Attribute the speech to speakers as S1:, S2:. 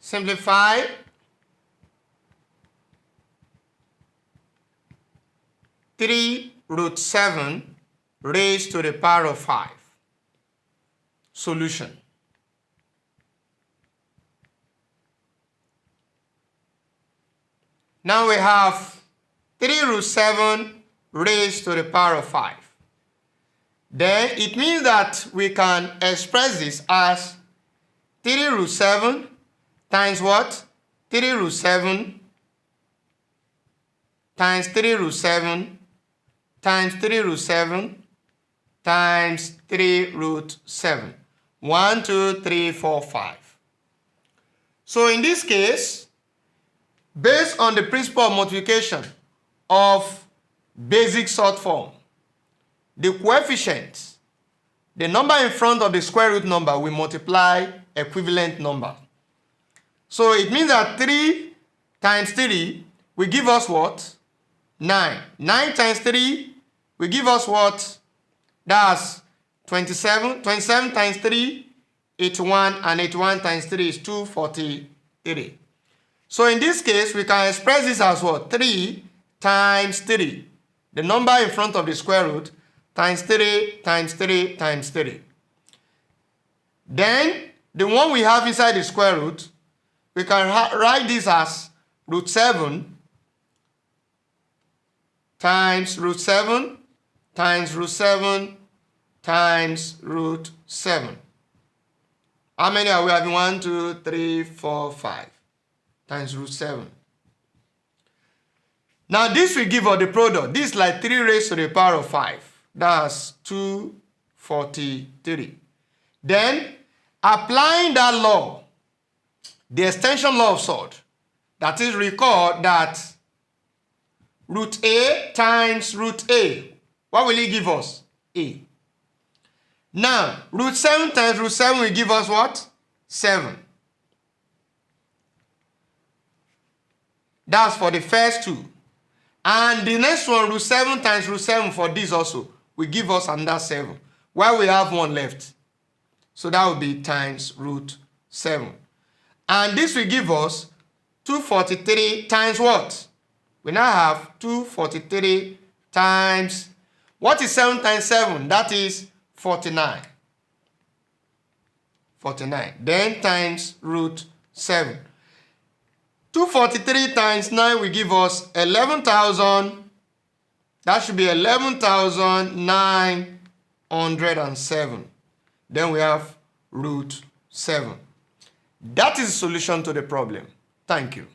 S1: Simplify. Three root 7 raised to the power of 5. Solution. Now we have 3 root 7 raised to the power of 5. Then it means that we can express this as 3 root 7 times what? 3 root 7 times 3 root 7 times 3 root 7 times 3 root 7. 1, 2, 3, 4, 5. So in this case, based on the principle of multiplication of basic sort form, the coefficients, the number in front of the square root number will multiply equivalent number. So it means that 3 times 3 will give us what? 9. 9 times 3 will give us what? That's 27. 27 times 3, 81, and 81 times 3 is 243. So in this case, we can express this as what? 3 times 3. The number in front of the square root times 3 times 3 times 3. Then, the one we have inside the square root, we can write this as root 7 times root 7 times root 7 times root 7. How many are we having? 1, 2, 3, 4, 5 times root 7. Now this will give us the product. This is like 3 raised to the power of 5. That's 243. Then, applying that law, the extension law of sort, that is, recall that root A times root A, what will it give us? A. Now, root 7 times root 7 will give us what? 7. That's for the first two. And the next one, root 7 times root 7 for this also, will give us another 7. While we have one left. So that will be times root 7. And this will give us 243 times what? We now have 243 times, what is 7 times 7? That is 49. 49. Then times root 7. 243 times 9 will give us 11,000. That should be 11,907. Then we have root 7. That is the solution to the problem. Thank you.